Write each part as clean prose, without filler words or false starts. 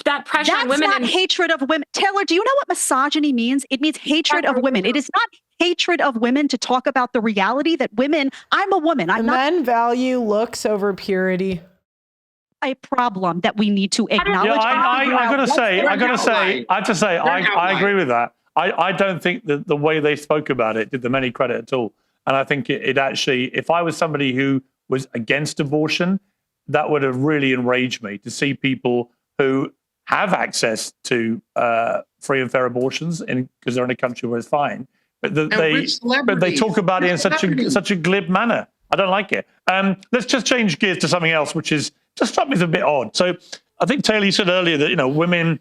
that pressure on women. That's not hatred of women. Taylor, do you know what misogyny means? It means hatred of women. It is not hatred of women to talk about the reality that women, I'm a woman. Men value looks over purity. A problem that we need to acknowledge. Yeah, I have to say, I agree with that. I don't think that the way they spoke about it did them any credit at all. And I think it actually, if I was somebody who was against abortion, that would have really enraged me to see people who have access to free and fair abortions because they're in a country where it's fine. But they talk about it in such a glib manner. I don't like it. Let's just change gears to something else, which is just struck me as a bit odd. So I think Taylor, you said earlier that women,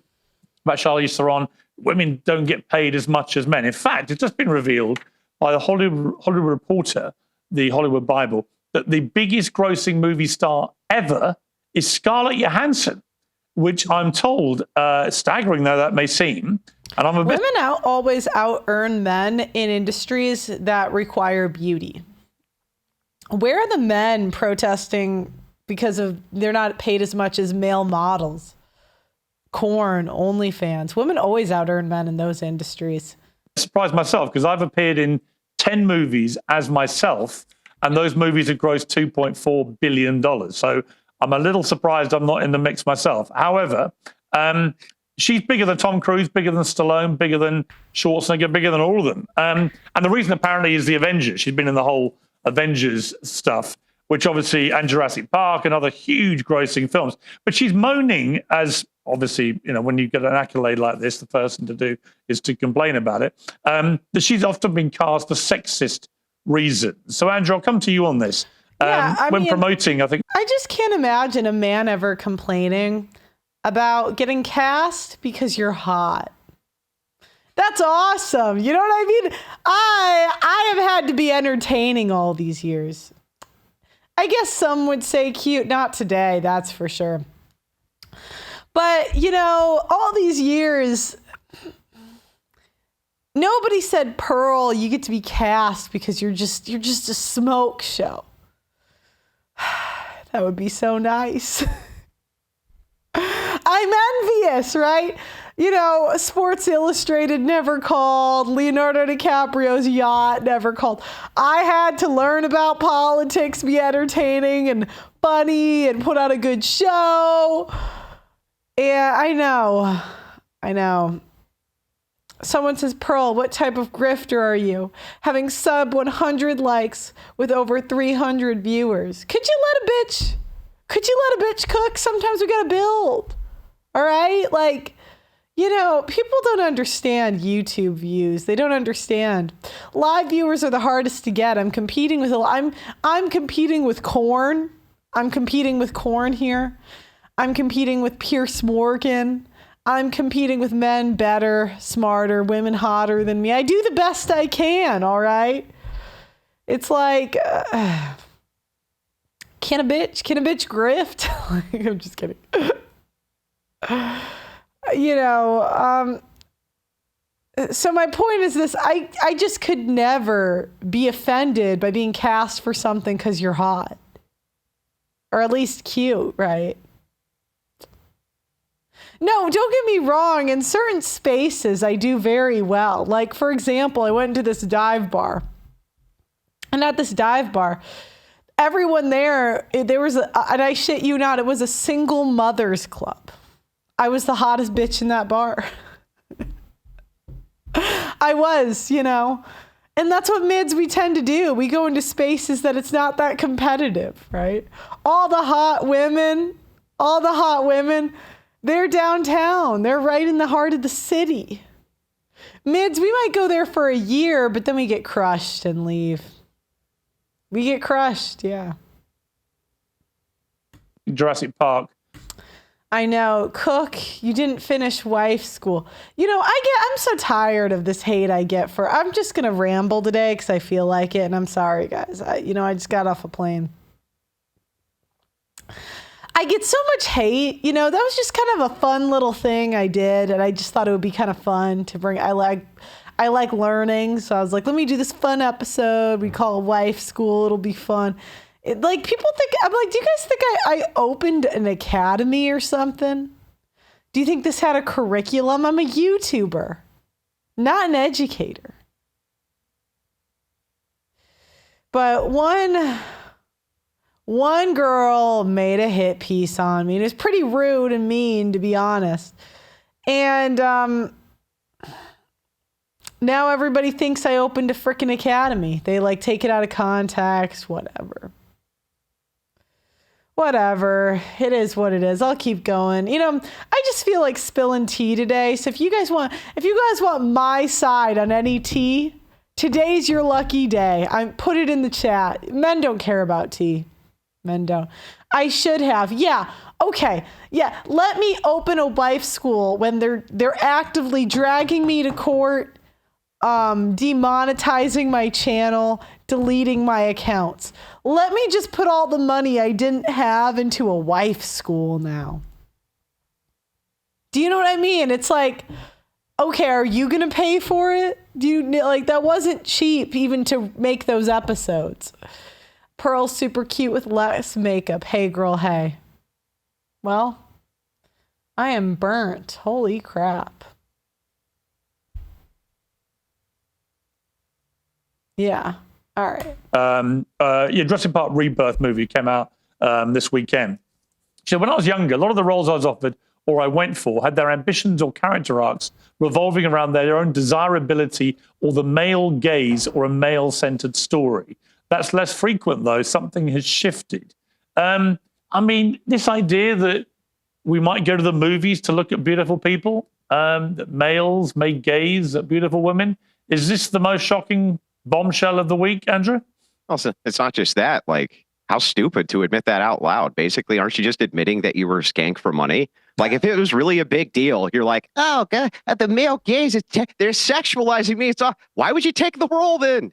about Charlize Theron, women don't get paid as much as men. In fact, it's just been revealed by the Hollywood Reporter, the Hollywood Bible, that the biggest grossing movie star ever is Scarlett Johansson, which I'm told, staggering though that may seem, and I'm a bit... Women always out-earn men in industries that require beauty. Where are the men protesting because they're not paid as much as male models? Corn, OnlyFans. Women always out-earn men in those industries. I surprised myself because I've appeared in 10 movies as myself, and those movies have grossed $2.4 billion. So I'm a little surprised I'm not in the mix myself. However, she's bigger than Tom Cruise, bigger than Stallone, bigger than Schwarzenegger, bigger than all of them. And the reason apparently is the Avengers. She's been in the whole Avengers stuff, which obviously, and Jurassic Park and other huge grossing films. But she's moaning, as obviously, when you get an accolade like this, the first thing to do is to complain about it, that she's often been cast for sexist reasons. So Andrew, I'll come to you on this. Promoting, I think. I just can't imagine a man ever complaining about getting cast because you're hot. That's awesome. You know what I mean? I have had to be entertaining all these years. I guess some would say cute. Not today, that's for sure. But, all these years, nobody said, Pearl, you get to be cast because you're just a smoke show. That would be so nice. I'm envious, right? Sports Illustrated never called. Leonardo DiCaprio's yacht never called. I had to learn about politics, be entertaining and funny, and put on a good show. Yeah, I know. Someone says, Pearl, what type of grifter are you? Having sub 100 likes with over 300 viewers. Could you let a bitch cook? Sometimes we gotta build. All right? People don't understand YouTube views. They don't understand. Live viewers are the hardest to get. I'm competing with corn. I'm competing with corn here. I'm competing with Pierce Morgan. I'm competing with men better, smarter, women hotter than me. I do the best I can, all right? It's like, can a bitch grift? I'm just kidding. So my point is this, I just could never be offended by being cast for something because you're hot. Or at least cute, right? No, don't get me wrong. In certain spaces, I do very well. Like, for example, I went into this dive bar. And at this dive bar, everyone there was, and I shit you not, it was a single mothers club. I was the hottest bitch in that bar. I was, And that's what mids we tend to do. We go into spaces that it's not that competitive, right? All the hot women, they're downtown. They're right in the heart of the city. Mids, we might go there for a year, but then we get crushed and leave. We get crushed, yeah. Jurassic Park. I know. Cook, you didn't finish wife school. I'm so tired of this hate I get I'm just going to ramble today because I feel like it, and I'm sorry, guys. I just got off a plane. I get so much hate. That was just kind of a fun little thing I did, and I just thought it would be kind of fun to bring. I like learning, so I was like, let me do this fun episode. We call it Wife School. It'll be fun. People think, I'm like, do you guys think I opened an academy or something? Do you think this had a curriculum? I'm a YouTuber, not an educator. But one girl made a hit piece on me. And it was pretty rude and mean, to be honest. And now everybody thinks I opened a frickin' academy. They like take it out of context, whatever. Whatever. It is what it is. I'll keep going. You know, I just feel like spilling tea today. So if you guys want my side on any tea, today's your lucky day. I put it in the chat. Men don't care about tea. Men don't. I should have. Yeah. Okay. Yeah. Let me open a wife school when they're actively dragging me to court, demonetizing my channel, deleting my accounts. Let me just put all the money I didn't have into a wife school now. Do you know what I mean? It's like, okay, are you going to pay for it? That wasn't cheap even to make those episodes. Pearl's super cute with less makeup. Hey girl, hey. Well, I am burnt. Holy crap. Yeah. All right. Jurassic Park Rebirth movie came out this weekend. So when I was younger, a lot of the roles I was offered or I went for had their ambitions or character arcs revolving around their own desirability or the male gaze or a male-centered story. That's less frequent, though. Something has shifted. I mean, this idea that we might go to the movies to look at beautiful people, that males may gaze at beautiful women, is this the most shocking bombshell of the week, Andrew? Also, it's not just that. Like, how stupid to admit that out loud. Basically, aren't you just admitting that you were a skank for money? Like, if it was really a big deal, you're like, oh, God, the male gaze, they're sexualizing me. Why would you take the role then?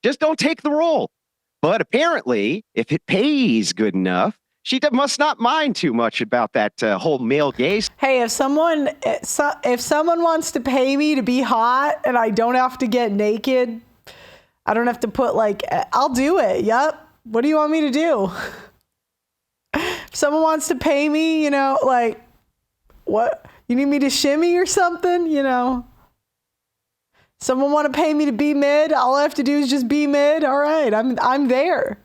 Just don't take the role. But apparently, if it pays good enough, she must not mind too much about that whole male gaze. Hey, if someone wants to pay me to be hot and I don't have to get naked, I don't have to put I'll do it. Yep. What do you want me to do? If someone wants to pay me, what? You need me to shimmy or something, Someone want to pay me to be mid? All I have to do is just be mid. All right, I'm there.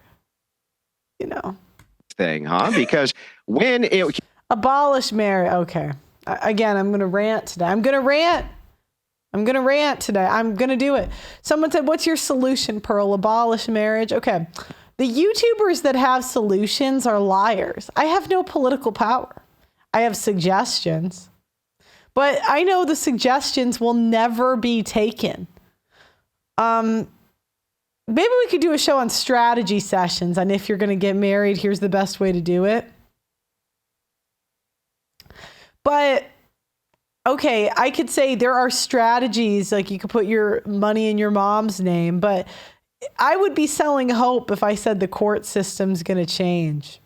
Thing, huh? Because when it abolish marriage. Okay. Again, I'm going to rant today. I'm going to rant today. I'm going to do it. Someone said, "What's your solution, Pearl? Abolish marriage." Okay. The YouTubers that have solutions are liars. I have no political power. I have suggestions. But I know the suggestions will never be taken. Maybe we could do a show on strategy sessions, and if you're going to get married, here's the best way to do it. But, okay, I could say there are strategies, like you could put your money in your mom's name, but I would be selling hope if I said the court system's going to change.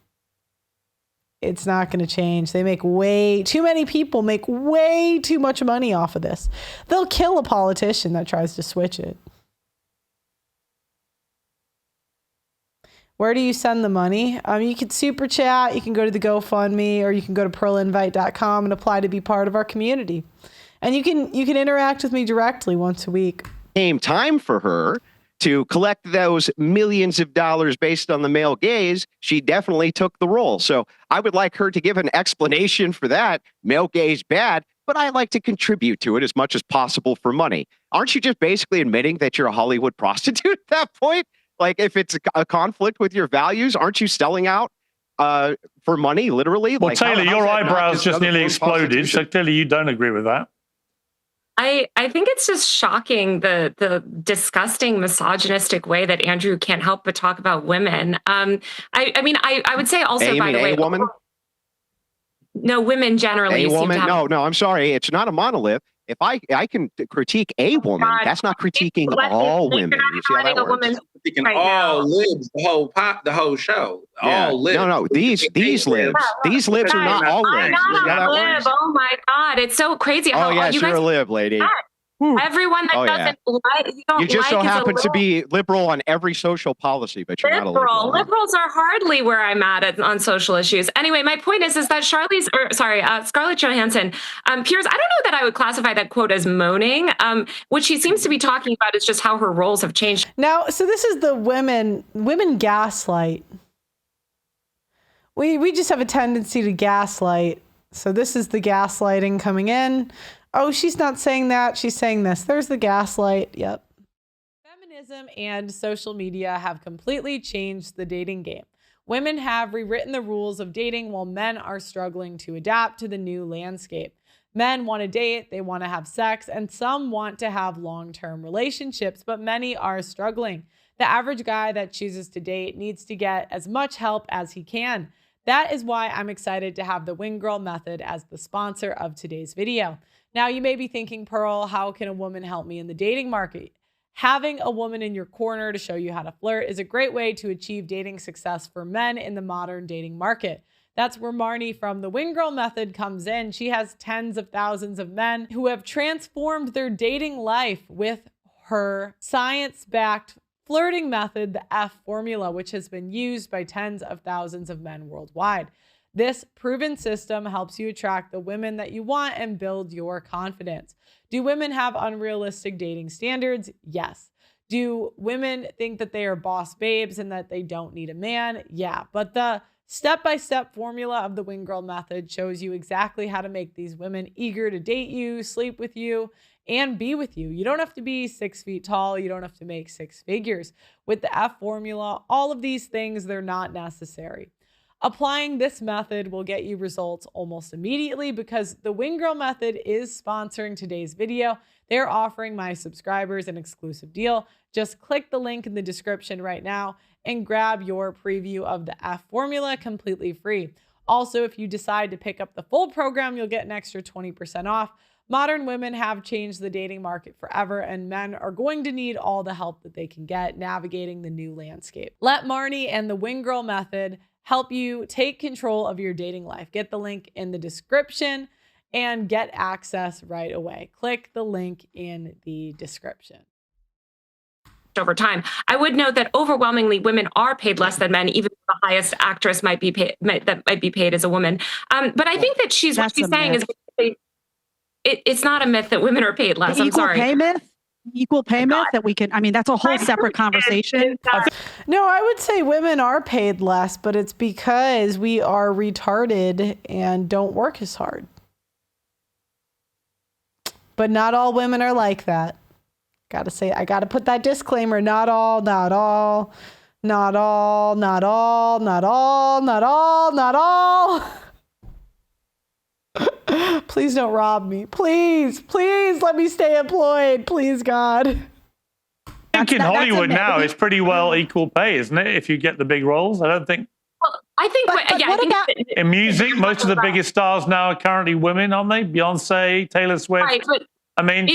It's not going to change. They make too many people make way too much money off of this. They'll kill a politician that tries to switch it. Where do you send the money? You can super chat, you can go to the GoFundMe, or you can go to pearlinvite.com and apply to be part of our community. And you can interact with me directly once a week. Came time for her to collect those millions of dollars based on the male gaze, she definitely took the role. So I would like her to give an explanation for that. Male gaze bad, but I like to contribute to it as much as possible for money. Aren't you just basically admitting that you're a Hollywood prostitute at that point? Like, if it's a conflict with your values, aren't you selling out for money, literally? Well, like, Taylor, your eyebrows just nearly exploded, so clearly you don't agree with that. I think it's just shocking the disgusting misogynistic way that Andrew can't help but talk about women. I mean, I would say also, by the way, a woman? No, women generally. A woman? No, I'm sorry. It's not a monolith. If I can critique a woman, that's not critiquing all women. You see how that works? Critiquing all libs, the whole show. Yeah. All libs. No, these libs. These libs are not all libs. I'm not a lib. Oh my God, it's so crazy. Oh yes, you're a lib, lady. Everyone that doesn't like, you just so like happen to be liberal on every social policy, but you're not a liberal. Liberals are hardly where I'm at on social issues. Anyway, my point is that Scarlett Johansson, Piers, I don't know that I would classify that quote as moaning. What she seems to be talking about is just how her roles have changed. Now, so this is the women gaslight. We just have a tendency to gaslight. So this is the gaslighting coming in. Oh, she's not saying that. She's saying this. There's the gaslight. Yep. Feminism and social media have completely changed the dating game. Women have rewritten the rules of dating while men are struggling to adapt to the new landscape. Men want to date, they want to have sex, and some want to have long-term relationships, but many are struggling. The average guy that chooses to date needs to get as much help as he can. That is why I'm excited to have the Wing Girl Method as the sponsor of today's video. Now, you may be thinking, Pearl, how can a woman help me in the dating market? Having a woman in your corner to show you how to flirt is a great way to achieve dating success for men in the modern dating market. That's where Marnie from the Wing Girl Method comes in. She has tens of thousands of men who have transformed their dating life with her science-backed flirting method, the F formula, which has been used by tens of thousands of men worldwide. This proven system helps you attract the women that you want and build your confidence. Do women have unrealistic dating standards? Yes. Do women think that they are boss babes and that they don't need a man? Yeah. But the step-by-step formula of the Wing Girl Method shows you exactly how to make these women eager to date you, sleep with you, and be with you. You don't have to be 6 feet tall. You don't have to make 6 figures. With the F formula, all of these things, they're not necessary. Applying this method will get you results almost immediately because the Wing Girl Method is sponsoring today's video. They're offering my subscribers an exclusive deal. Just click the link in the description right now and grab your preview of the F formula completely free. Also, if you decide to pick up the full program, you'll get an extra 20% off. Modern women have changed the dating market forever, and men are going to need all the help that they can get navigating the new landscape. Let Marnie and the Wing Girl Method help you take control of your dating life. Get the link in the description and get access right away. Click the link in the description. Over time, I would note that overwhelmingly women are paid less than men, even the highest actress might be paid as a woman. But I think that what she's saying is it's not a myth that women are paid less. I'm sorry. Equal pay myth that we can, I mean, that's a whole separate conversation. No, I would say women are paid less, but it's because we are retarded and don't work as hard. But not all women are like that. I gotta put that disclaimer. Not all. Please don't rob me. Please let me stay employed. Please, God. I think in Hollywood now it's pretty well equal pay, isn't it? If you get the big roles, I don't think. Well, I think in music, most of the biggest stars now are currently women, aren't they? Beyonce, Taylor Swift. Right, but I mean,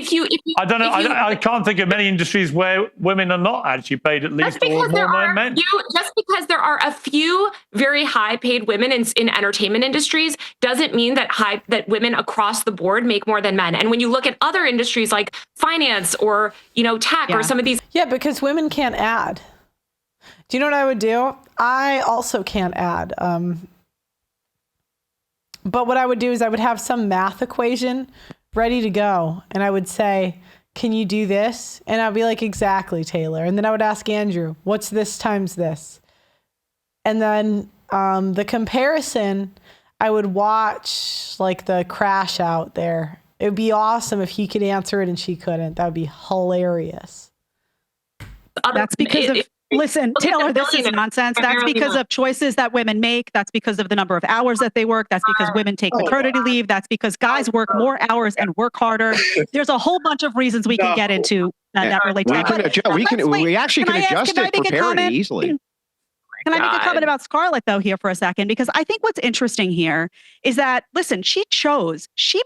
I don't know. I can't think of many industries where women are not actually paid at least more than men. Just because there are a few very high-paid women in entertainment industries doesn't mean that women across the board make more than men. And when you look at other industries like finance or tech or some of these, because women can't add. Do you know what I would do? I also can't add. But what I would do is I would have some math equation ready to go. And I would say, can you do this? And I'd be like, exactly, Taylor. And then I would ask Andrew, what's this times this? And then the comparison, I would watch like the crash out there. It would be awesome if he could answer it and she couldn't. That would be hilarious. That's because listen, Taylor, this is nonsense. That's because of choices that women make. That's because of the number of hours that they work. That's because women take maternity leave. That's because guys work more hours and work harder. There's a whole bunch of reasons we can get into that relate to that. We actually can adjust it for parity easily. Can I make a comment about Scarlett, though, here for a second? Because I think what's interesting here is that, listen, she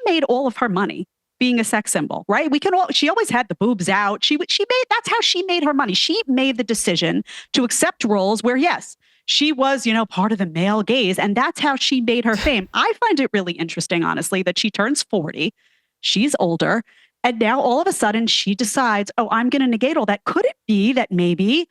made all of her money being a sex symbol, right? She always had the boobs out. That's how she made her money. She made the decision to accept roles where, yes, she was, part of the male gaze. And that's how she made her fame. I find it really interesting, honestly, that she turns 40. She's older. And now all of a sudden she decides, oh, I'm going to negate all that. Could it be that maybe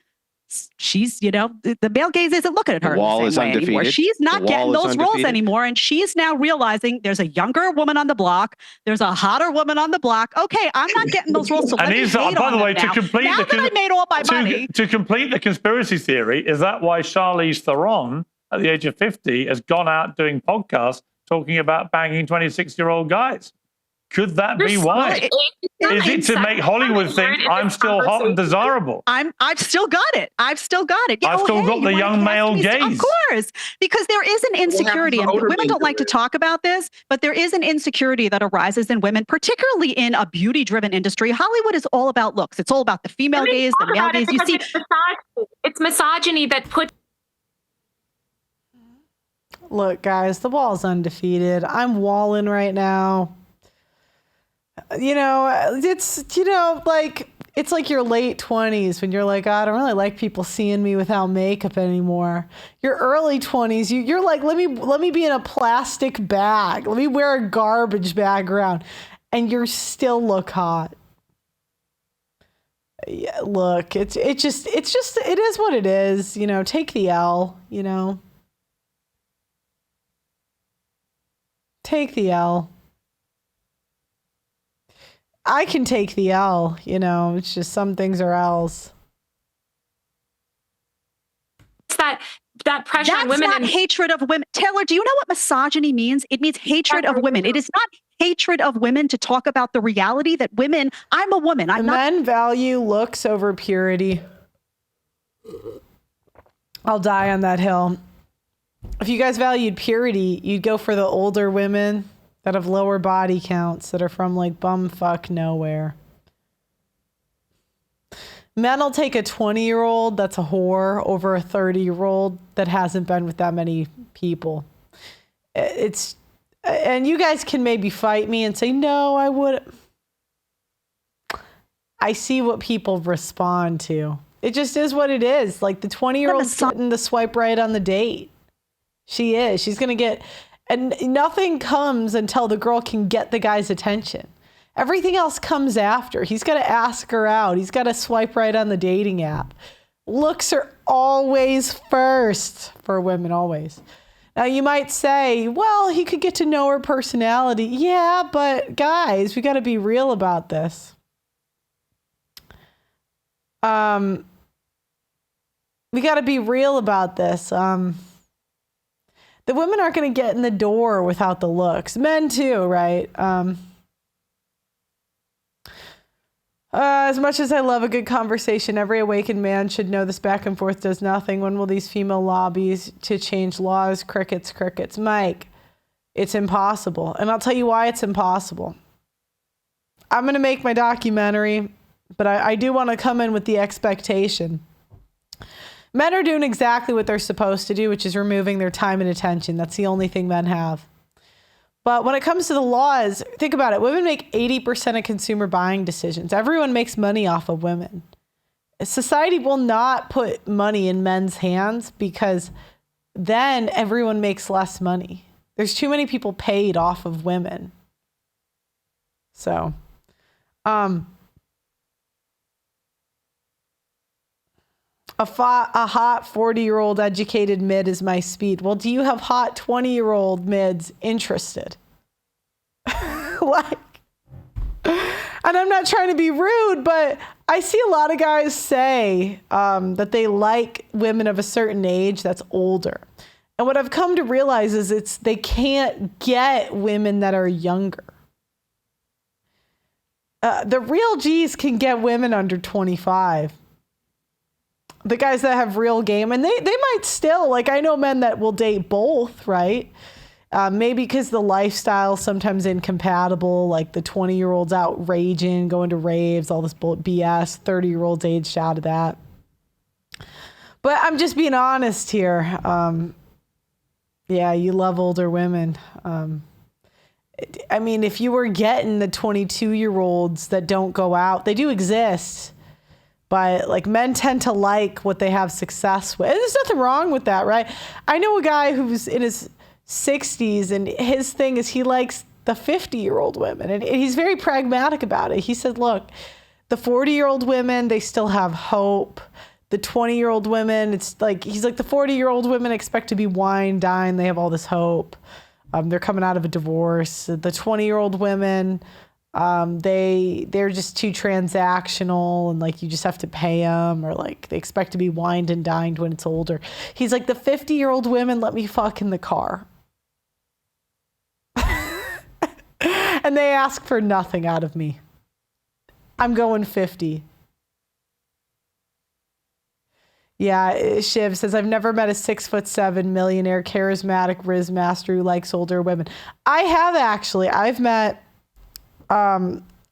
she's, the male gaze isn't looking at her The wall in the is same way anymore. undefeated. She's not The getting wall is those roles undefeated. anymore. And she is now realizing there's a younger woman on the block. There's a hotter woman on the block. Okay, I'm not getting those roles. So And let me he's, hate by on the them way, now. to complete now that I made all my money. to complete the conspiracy theory, is that why Charlize Theron, at the age of 50, has gone out doing podcasts talking about banging 26-year-old guys? Could that be why? Is it to make Hollywood think I'm still hot and desirable? I've still got it. I've still got it. I've still got the young male gaze. Of course, because there is an insecurity, and women don't like to talk about this, but there is an insecurity that arises in women, particularly in a beauty-driven industry. Hollywood is all about looks. It's all about the female gaze, the male gaze. You see, it's misogyny that puts. Look, guys, the wall's undefeated. I'm walling right now. It's like your late 20s when you're like, I don't really like people seeing me without makeup anymore. Your early 20s, you're like, let me be in a plastic bag. Let me wear a garbage bag around, and you still look hot. Yeah, look, it is what it is. Take the L. Take the L. I can take the L, it's just some things are L's. It's that pressure on women. That's not hatred of women. Taylor, do you know what misogyny means? It means hatred of women. It is not hatred of women to talk about the reality that women, I'm a woman. Men value looks over purity. I'll die on that hill. If you guys valued purity, you'd go for the older women that have lower body counts, that are from like bumfuck nowhere. Men will take a 20-year-old that's a whore over a 30-year-old that hasn't been with that many people. And you guys can maybe fight me and say, no, I wouldn't. I see what people respond to. It just is what it is. Like the 20-year-old's getting the swipe right on the date. She is. She's going to get... And nothing comes until the girl can get the guy's attention. Everything else comes after. He's got to ask her out. He's got to swipe right on the dating app. Looks are always first for women, always. Now, you might say, well, he could get to know her personality. Yeah, but guys, we got to be real about this. We got to be real about this. The women aren't going to get in the door without the looks. Men too, right? As much as I love a good conversation, every awakened man should know this back and forth does nothing. When will these female lobbies to change laws? Crickets, crickets. Mike, it's impossible. And I'll tell you why it's impossible. I'm going to make my documentary, but I do want to come in with the expectation. Men are doing exactly what they're supposed to do, which is removing their time and attention. That's the only thing men have. But when it comes to the laws, think about it. Women make 80% of consumer buying decisions. Everyone makes money off of women. Society will not put money in men's hands because then everyone makes less money. There's too many people paid off of women. So, a hot 40-year-old educated mid is my speed. Well, do you have hot 20-year-old mids interested? And I'm not trying to be rude, but I see a lot of guys say that they like women of a certain age that's older. And what I've come to realize is they can't get women that are younger. The real G's can get women under 25. The guys that have real game, and they might still, like, I know men that will date both, right? Maybe because the lifestyle sometimes incompatible, like the 20-year-olds out raging, going to raves, all this BS, 30-year-olds aged out of that. But I'm just being honest here. Yeah, you love older women. I mean, if you were getting the 22-year-olds that don't go out, they do exist. But like men tend to like what they have success with. And there's nothing wrong with that, right? I know a guy who's in his 60s and his thing is he likes the 50-year-old women. And he's very pragmatic about it. He said, look, the 40-year-old women, they still have hope. The 20-year-old women, it's like, he's like, the 40-year-old women expect to be wine, dine. They have all this hope. They're coming out of a divorce. The 20-year-old women, they're just too transactional, and like you just have to pay them, or like they expect to be wined and dined when it's older. He's like, the 50-year-old women let me fuck in the car. And they ask for nothing out of me. I'm going 50. Yeah, Shiv says, I've never met a 6'7" millionaire, charismatic Riz master who likes older women. I have actually. I've met,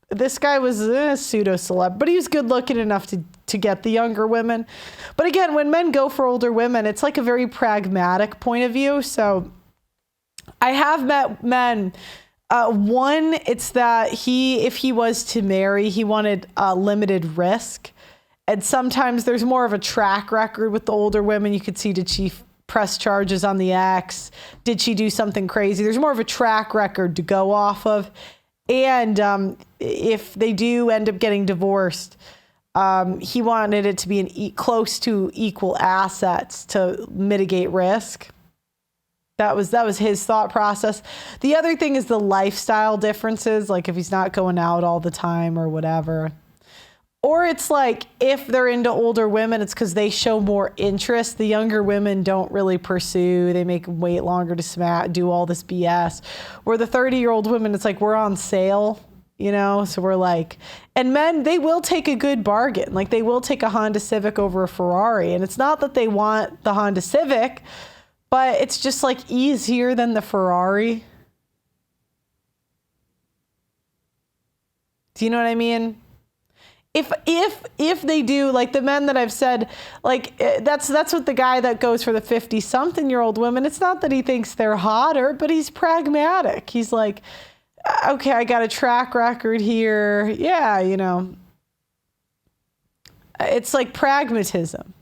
this guy was a pseudo celeb, but he was good looking enough to get the younger women. But again, when men go for older women, it's like a very pragmatic point of view. So I have met men. One, it's that if he was to marry, he wanted limited risk. And sometimes there's more of a track record with the older women. You could see, did she press charges on the ex? Did she do something crazy? There's more of a track record to go off of. And if they do end up getting divorced, he wanted it to be close to equal assets to mitigate risk. That was his thought process. The other thing is the lifestyle differences, like if he's not going out all the time or whatever. Or it's like, if they're into older women, it's because they show more interest. The younger women don't really pursue. They make them wait longer to do all this BS. Where the 30-year-old women, it's like, we're on sale, you know? So we're like, and men, they will take a good bargain. Like they will take a Honda Civic over a Ferrari. And it's not that they want the Honda Civic, but it's just like easier than the Ferrari. Do you know what I mean? If they do, like the men that I've said, like that's what the guy that goes for the 50-something-year-old women, it's not that he thinks they're hotter, but he's pragmatic. He's like, okay, I got a track record here. Yeah, you know. It's like pragmatism.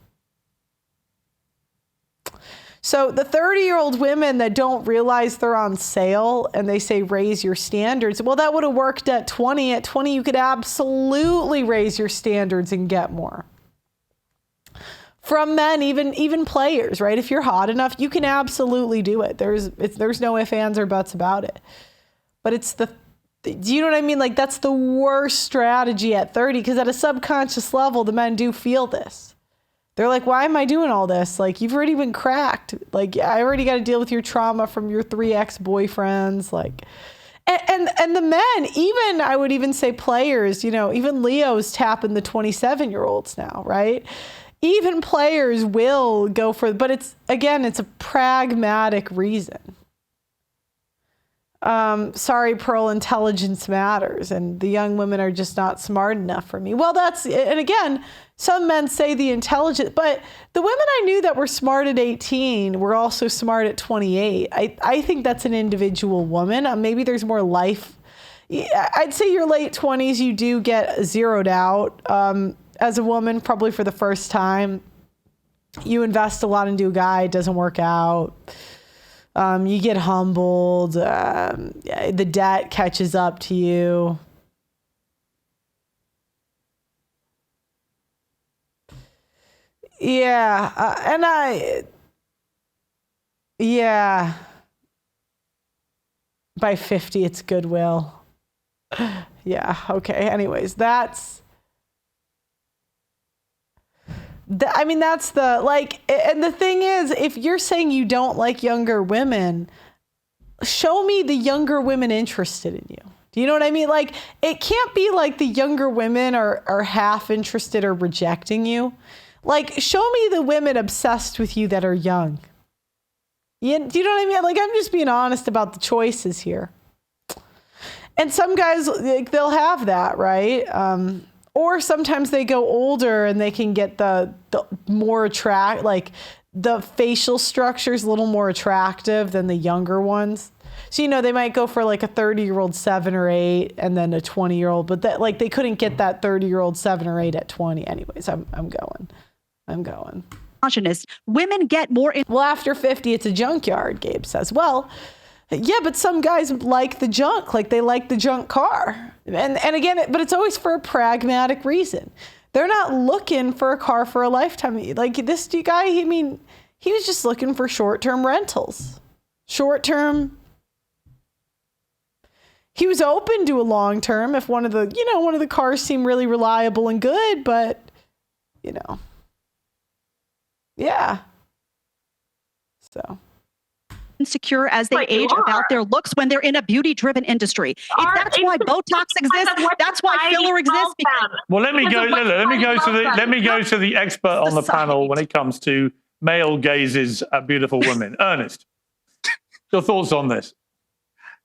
So the 30-year-old women that don't realize they're on sale and they say, raise your standards. Well, that would have worked at 20. At 20, you could absolutely raise your standards and get more. From men, even players, right? If you're hot enough, you can absolutely do it. There's no ifs, ands, or buts about it. But do you know what I mean? Like that's the worst strategy at 30, because at a subconscious level, the men do feel this. They're like, why am I doing all this? Like, you've already been cracked. Like, I already got to deal with your trauma from your 3 ex-boyfriends. Like, and the men, even, I would even say players, you know, even Leo's tapping the 27-year-olds now, right? Even players will go for, but it's a pragmatic reason. Sorry, Pearl, intelligence matters, and the young women are just not smart enough for me. Well, and again, some men say the intelligent, but the women I knew that were smart at 18 were also smart at 28. I think that's an individual woman. Maybe there's more life. I'd say your late 20s, you do get zeroed out as a woman, probably for the first time. You invest a lot into a guy, it doesn't work out. You get humbled. The debt catches up to you. Yeah. By 50, it's goodwill. Yeah. Okay. Anyways, that's the, like, and the thing is, if you're saying you don't like younger women, show me the younger women interested in you. Do you know what I mean? Like, it can't be like the younger women are half interested or rejecting you. Like, show me the women obsessed with you that are young. Do you know what I mean? Like, I'm just being honest about the choices here. And some guys, like, they'll have that, right? Or sometimes they go older and they can get the more like the facial structure is a little more attractive than the younger ones. So, you know, they might go for like a 30-year-old 7 or 8 and then a 20-year-old, but that, like, they couldn't get that 30-year-old 7 or 8 at 20. Anyways, I'm going. Women get more. Well, after 50, it's a junkyard, Gabe says. Well, Yeah, but some guys like the junk, like they like the junk car. And again, but it's always for a pragmatic reason. They're not looking for a car for a lifetime. Like this guy, I mean, he was just looking for short-term rentals. Short-term. He was open to a long-term if one of the cars seemed really reliable and good, but yeah. So insecure as they age about their looks when they're in a beauty-driven industry. That's why Botox exists. That's why filler exists. Well, let me go to the expert on the panel when it comes to male gazes at beautiful women. Ernest, your thoughts on this?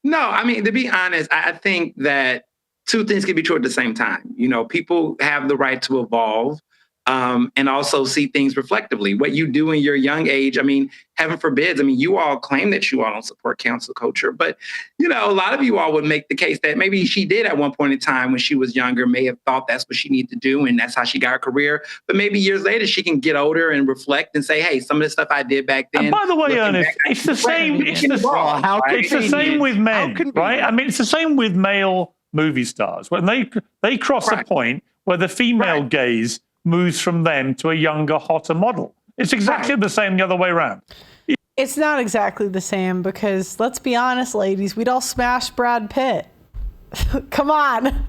No, I mean, to be honest, I think that two things can be true at the same time. People have the right to evolve and also see things reflectively. What you do in your young age, I mean, heaven forbids, you all claim that you all don't support cancel culture, but, a lot of you all would make the case that maybe she did at one point in time when she was younger, may have thought that's what she needed to do and that's how she got her career. But maybe years later, she can get older and reflect and say, hey, some of the stuff I did back then. And by the way, Ernest, it's the same. It's the same with men, right? I mean, it's the same with male movie stars. When they cross a point where the female gaze moves from them to a younger, hotter model. It's exactly the same the other way around. It's not exactly the same because, let's be honest, ladies, we'd all smash Brad Pitt. Come on.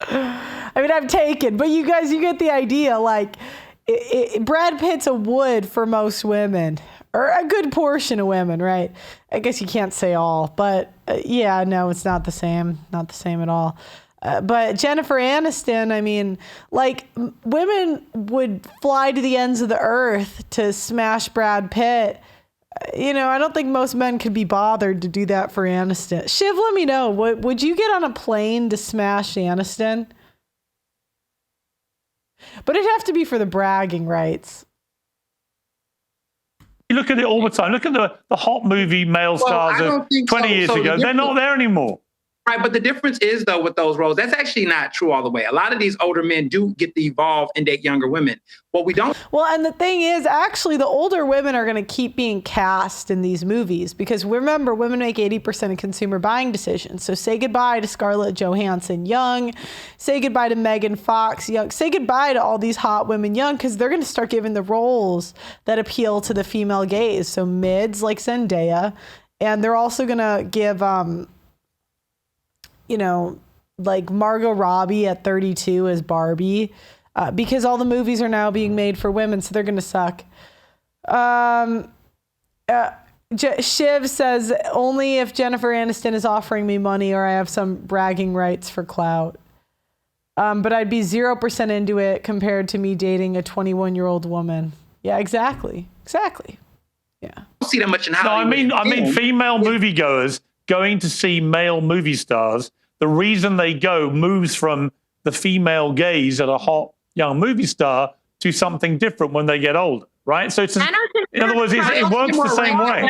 I mean, I'm taken, but you guys, you get the idea. Like, Brad Pitt's a wood for most women, or a good portion of women, right? I guess you can't say all, but yeah, no, it's not the same. Not the same at all. But Jennifer Aniston, I mean, like, women would fly to the ends of the earth to smash Brad Pitt. I don't think most men could be bothered to do that for Aniston. Shiv, let me know. Would you get on a plane to smash Aniston? But it'd have to be for the bragging rights. You look at it all the time. Look at the hot movie male stars of 20 years ago. They're not there anymore. Right, but the difference is, though, with those roles, that's actually not true all the way. A lot of these older men do get to evolve and date younger women. What we don't... Well, and the thing is, actually, the older women are going to keep being cast in these movies because, remember, women make 80% of consumer buying decisions. So say goodbye to Scarlett Johansson young. Say goodbye to Megan Fox young. Say goodbye to all these hot women young because they're going to start giving the roles that appeal to the female gaze. So mids like Zendaya. And they're also going to give... like Margot Robbie at 32 as Barbie, because all the movies are now being made for women, so they're going to suck. Shiv says, only if Jennifer Aniston is offering me money or I have some bragging rights for clout. But I'd be 0% into it compared to me dating a 21-year-old woman. Yeah, exactly. Yeah. Don't see that much in Hollywood. No, I mean, female moviegoers going to see male movie stars, the reason they go moves from the female gaze at a hot young movie star to something different when they get older, right? So in other words, it works the same way.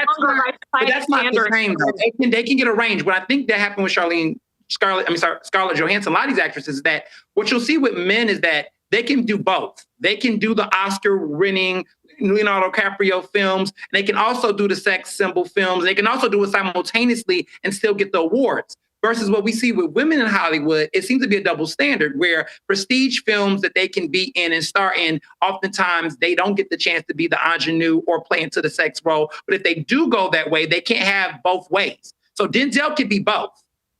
But that's not the same, though. They can get a range. What I think that happened with Scarlett Johansson, a lot of these actresses, is that what you'll see with men is that they can do both. They can do the Oscar-winning Leonardo DiCaprio films. And they can also do the sex symbol films. They can also do it simultaneously and still get the awards. Versus what we see with women in Hollywood, it seems to be a double standard where prestige films that they can be in and star in, oftentimes they don't get the chance to be the ingenue or play into the sex role. But if they do go that way, they can't have both ways. So Denzel could be both.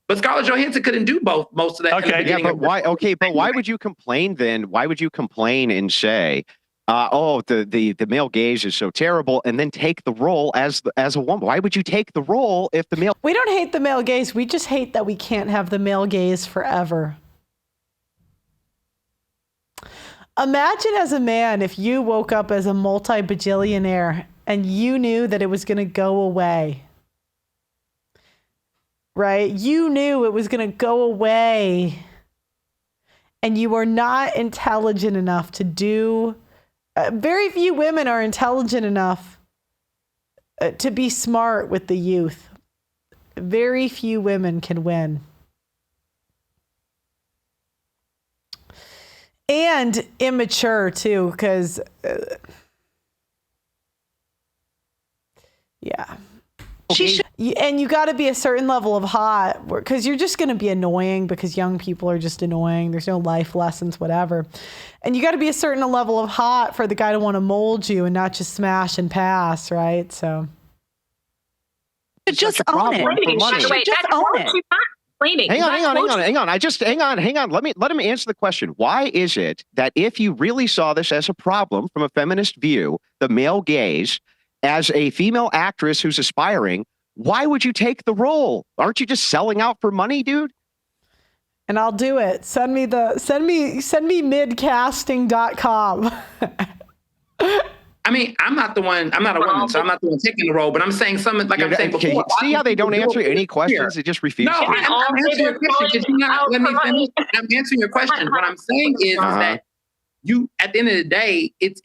But Scarlett Johansson couldn't do both most of that. Okay, yeah, but why? Okay, but why would you complain then? Why would you complain and say, the male gaze is so terrible, and then take the role as a woman? Why would you take the role if the male? We don't hate the male gaze. We just hate that we can't have the male gaze forever. Imagine as a man if you woke up as a multi-bajillionaire and you knew that it was going to go away. Right? You knew it was going to go away. And you were not intelligent enough to do... very few women are intelligent enough to be smart with the youth. Very few women can win. And immature, too, because... yeah. She should. And you got to be a certain level of hot, because you're just going to be annoying, because young people are just annoying. There's no life lessons, whatever. And you got to be a certain level of hot for the guy to want to mold you and not just smash and pass, right? So just own it. Just own it. Hang on. Let him answer the question. Why is it that if you really saw this as a problem from a feminist view, the male gaze, as a female actress who's aspiring, why would you take the role? Aren't you just selling out for money, dude? And I'll do it. Send me midcasting.com. I mean, I'm not a woman, so I'm not the one taking the role, but I'm saying something like I'm saying before. See how they don't answer any questions? They just refuse. No, I'm answering your question. Did you not let me finish? I'm answering your question. What I'm saying is that you, at the end of the day, it's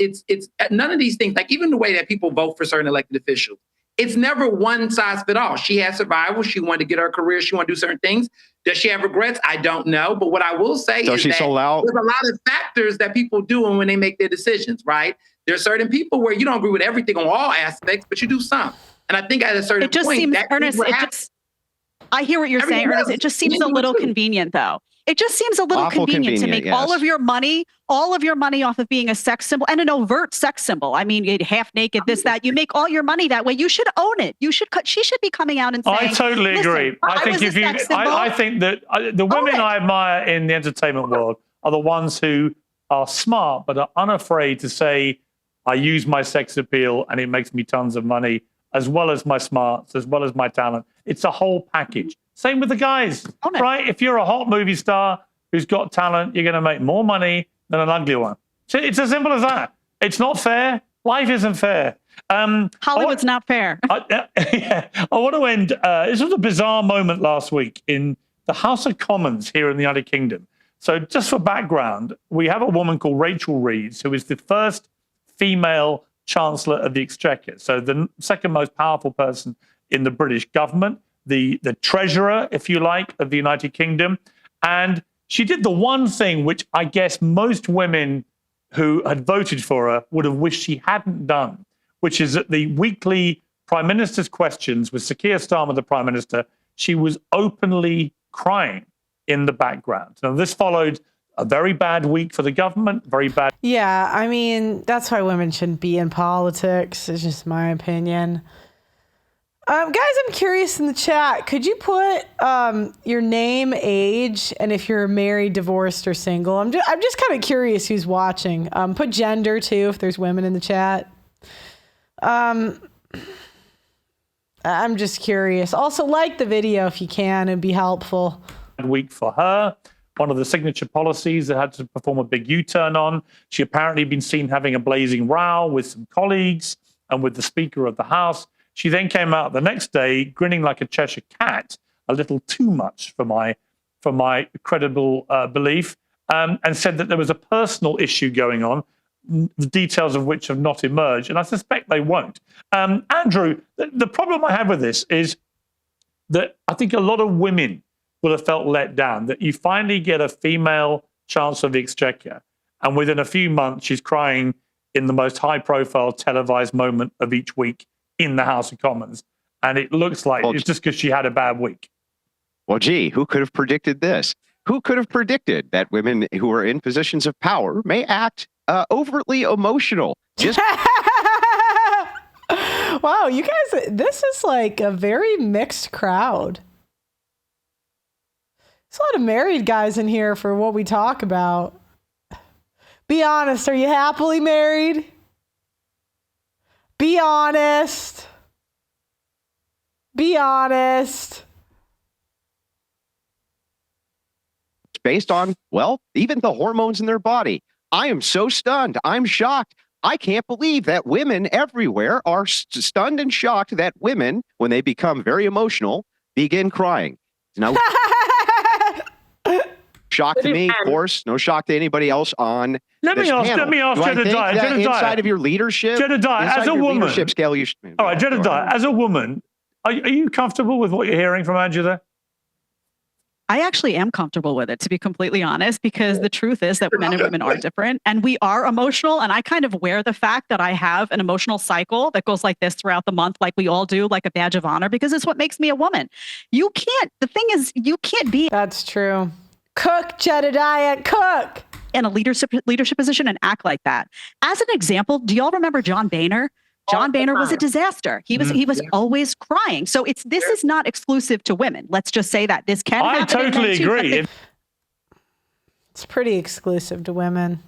none of these things, like even the way that people vote for certain elected officials, it's never one size fit all. She has survival. She wanted to get her career. She wanted to do certain things. Does she have regrets? I don't know. But what I will say is that there's a lot of factors that people do when they make their decisions, right? There are certain people where you don't agree with everything on all aspects, but you do some. And I think at a certain point, seems, Ernest, I hear what you're saying, Ernest. It just seems a little convenient, though. It just seems a little convenient to make all of your money off of being a sex symbol and an overt sex symbol. I mean, half naked, this, that. You make all your money that way. You should own it. She should be coming out and saying, I totally agree. I think that the women I admire in the entertainment world are the ones who are smart but are unafraid to say, I use my sex appeal and it makes me tons of money, as well as my smarts, as well as my talent. It's a whole package. Same with the guys, right? If you're a hot movie star who's got talent, you're going to make more money than an ugly one. So it's as simple as that. It's not fair. Life isn't fair. Hollywood's not fair. I want to end. This was a bizarre moment last week in the House of Commons here in the United Kingdom. So just for background, we have a woman called Rachel Reeves, who is the first female Chancellor of the Exchequer. So the second most powerful person in the British government, the treasurer, if you like, of the United Kingdom. And she did the one thing which I guess most women who had voted for her would have wished she hadn't done, which is at the weekly Prime Minister's questions with Sir Keir Starmer, the Prime Minister, she was openly crying in the background. Now, this followed a very bad week for the government, very bad. Yeah, I mean, that's why women shouldn't be in politics. It's just my opinion. Guys, I'm curious in the chat. Could you put your name, age, and if you're married, divorced, or single? I'm just kind of curious who's watching. Put gender too, if there's women in the chat. I'm just curious. Also, like the video if you can; it'd be helpful. Week for her. One of the signature policies that had to perform a big U-turn on. She apparently been seen having a blazing row with some colleagues and with the Speaker of the House. She then came out the next day grinning like a Cheshire cat, a little too much for my credible belief, and said that there was a personal issue going on, the details of which have not emerged, and I suspect they won't. Andrew, the problem I have with this is that I think a lot of women will have felt let down, that you finally get a female Chancellor of the Exchequer, and within a few months she's crying in the most high-profile televised moment of each week in the House of Commons, and it looks like it's just because she had a bad week. Well, gee, who could have predicted this? Who could have predicted that women who are in positions of power may act overtly emotional? Wow, you guys, this is like a very mixed crowd. There's a lot of married guys in here for what we talk about. Be honest, are you happily married? Be honest. Be honest. It's based on, well, even the hormones in their body. I am so stunned. I'm shocked. I can't believe that women everywhere are stunned and shocked that women, when they become very emotional, begin crying. No shock to me, of course. No shock to anybody else on Let me ask Jedediah. Inside of your leadership, Jedediah, as a woman, leadership scale, you should. All right, Jedediah, as a woman, are you comfortable with what you're hearing from Angela? I actually am comfortable with it, to be completely honest, because the truth is that men and women are different and we are emotional. And I kind of wear the fact that I have an emotional cycle that goes like this throughout the month, like we all do, like a badge of honor, because it's what makes me a woman. The thing is, you can't be. That's true. Cook, Jedediah, cook. In a leadership position and act like that. As an example, do y'all remember John Boehner? John Boehner was a disaster. He was always crying. So this is not exclusive to women. Let's just say that this can happen. I totally agree. It's pretty exclusive to women.